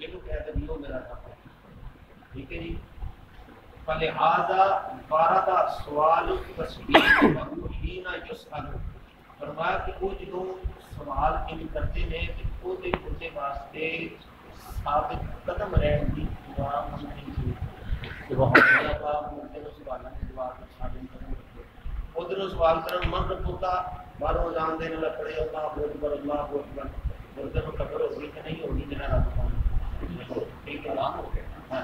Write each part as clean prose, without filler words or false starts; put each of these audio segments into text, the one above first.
میرے کہتے ہیں میرا رب ہے. ٹھیک ہے جی. فلہذا وارد سوال التسبیح وحین یسأل. فرمایا کہ وہ جدوں سوال ان کرتے ہیں کہ وہ دے واسطے ثابت قدم رہن دی دعا منگنی چاہیے. سبحان اللہ. مردے نو سوال کی جواب ثابت قدم رکھو. ادھر سوال کرن من رکھتا باروں جان دینے لگ پڑے اللہ اکبر اللہ اکبر. مردے نو خبر ہوگی کہ نہیں ہوگی میرا رب کون. ٹھیک ہے ہو گیا.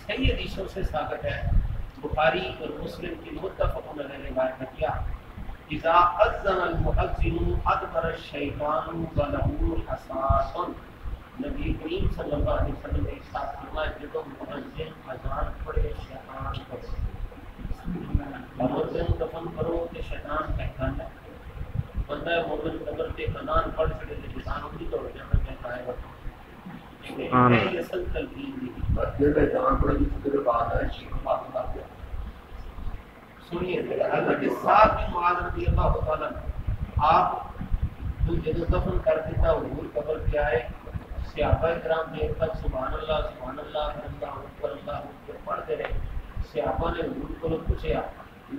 صحیح حدیثوں سے ثابت ہے. بخاری اور مسلم کی متفق علیہ روایت ہے کیا اذا اذن المؤذن ادبر الشیطان وله حساس. نبی کریم صلی اللہ علیہ وسلم نے ارشاد فرمایا جب مؤذن اذان پڑھے شیطان پڑھے. مؤذن دفن کرو کہ شیطان کہتا ہے بندہ مومن قبر کے اذان پڑھ چھڑے تو شیطان اٹھی توڑ جاتا کہتا ہے یہ اصل تلقین دی بس یہ اذان پڑھ جس کے بعد ہے شیخ بات کر دیا. سنیے حضرت صاحب بن معاذ رضی اللہ تعالیٰ آپ جب دفن کر دیتا حضور قبر پہ آئے صحابہ کرام دیر تک سبحان اللہ اللہ اکبر پڑھتے رہے. صحابہ نے حضور کو پوچھا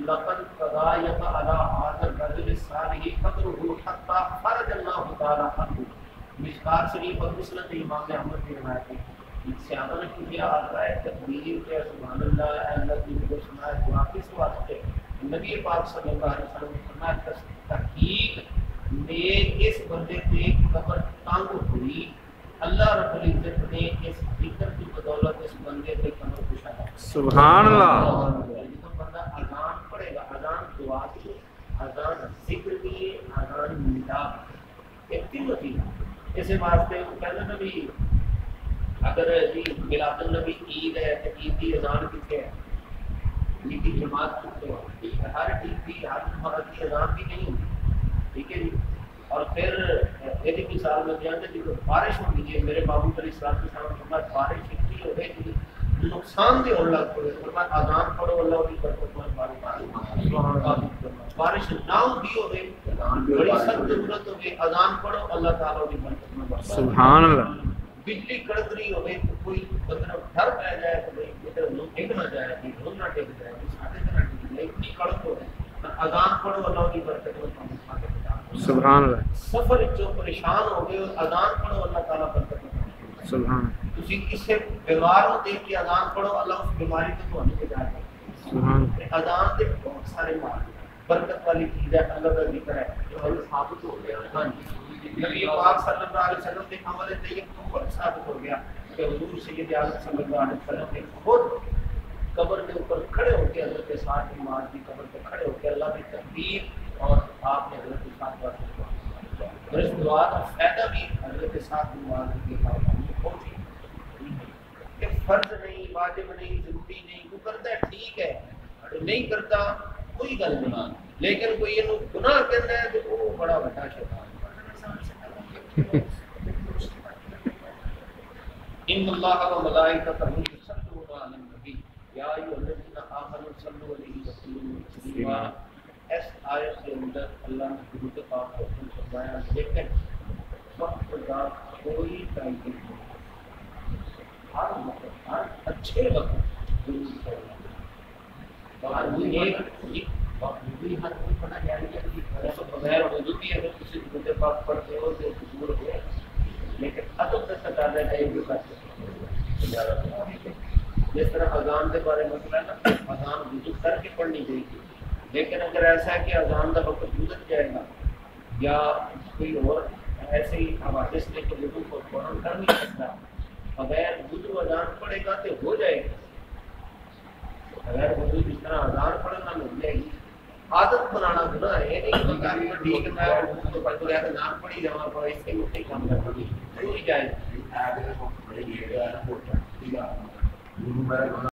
لقد قضا يتعالى هذا الرجل الصالح قدره حتى فرج الله تعالی عنه. مشکات شریف اور مسند امام احمد کی روایت ہے. صحابہ نے کیا آتا ہے تکبیر کے سبحان اللہ کی کو سنا دعا کس واسطے. نبی پاک صلی اللہ علیہ وسلم نے فرمایا تحقیق میں اس بندے کی قبر تنگ ہوئی اللہ رب العزت نے اس ذکر کی بدولت اس بندے کے قبر کشایا. سبحان اللہ. جب بندہ اذان پڑھے گا اذان دعا کی اذان ذکر کی اذان ندا ایک تینوں چیز اس واسطے کہتے ہیں بھی اگر جی میلاد النبی عید ہے تو عید کی اذان کتنے ہے عید کی جماعت کتنے ہے. ہر عید کی ہر جماعت کی اذان بھی نہیں ہوتی. ٹھیک ہے جی. اور پھر یہ مثال میں جانتے ہیں جب بارش ہوتی ہے میرے بابو علیہ السلام کے سامنے بارش اتنی ہو گئی کہ نقصان بھی ہونے لگ پڑے. اذان پڑھو اللہ کی برکت بارش نہ بھی ہو گئی بڑی سخت ضرورت ہو گئی اذان پڑھو اللہ تعالیٰ کی برکت. سبحان اللہ. بجلی کڑک رہی ہو گئی تو کوئی بندہ ڈر پہ جائے تو ادھر ڈگ نہ جائے ڈھول نہ ڈگ جائے سارے طرح ڈگ جائے اتنی کڑک ہو گئی اذان پڑھو اللہ کی برکت. سبحان اللہ. سفر جو پریشان ہو گئے اذان پڑھو اللہ تعالیٰ برکت. سبحان. تسی کسی بیمار ہو دیکھ کے اذان پڑھو اللہ اس بیماری کو تھوڑی بچا دے. سبحان. اذان کے بہت سارے معنی برکت والی چیز ہے اللہ کا ذکر ہے جو ہمیں ثابت ہو گیا. ہاں جی نبی پاک صلی اللہ علیہ وسلم کے عمل طیب کو بہت ثابت ہو گیا کہ حضور سید اعظم صلی اللہ علیہ وسلم نے خود قبر کے اوپر کھڑے ہو کے حضرت سعد بن معاذ کی قبر پہ کھڑے ہو کے اللہ کی تکبیر اور آپ نے حضرت سعد اور اس دعا کا فائدہ بھی حضرت سعد بن معاذ کی قبر میں پہنچی کہ فرض نہیں واجب نہیں ضروری نہیں تو کرتا ہے ٹھیک ہے نہیں کرتا کوئی گل نہیں لیکن کوئی یہ گناہ کرنا ہے تو وہ بڑا بڑا شیطان. ان اللہ و ملائکتہ یصلون علی النبی یا ایھا الذین آمنوا صلوا علیہ وسلموا تسلیما. اس آیت کے اندر اللہ نے درود پاک کو فرمایا لیکن وقت کا کوئی تاکید نہیں. ہر اچھے وقت درود پڑھنا اور ایک بھی ہر کوئی پڑھنا جائے گا بغیر وضو بھی اگر کسی درود پاک پڑھتے ہو تو دور ہو گئے لیکن ادب کا تقاضا ہے یہ کرتے جس طرح اذان کے بارے میں مسئلہ ہے نا اذان وضو کر کے پڑھنی چاہیے لیکن اگر ایسا ہے کہ اذان کا وقت گزر جائے گا یا کوئی اور ایسے ہی حوادث لے کے وضو کو فوراً کر نہیں سکتا بغیر وضو اذان پڑھے گا تو ہو جائے گا. بغیر وضو جس طرح اذان پڑھنا مل جائے گی عادت بنانا گناہ ہے نہیں ٹھیک ہے میں تو پڑھ لیا اذان پڑھی جاؤں پر اس کے مٹھی کام کرنا نہیں جائے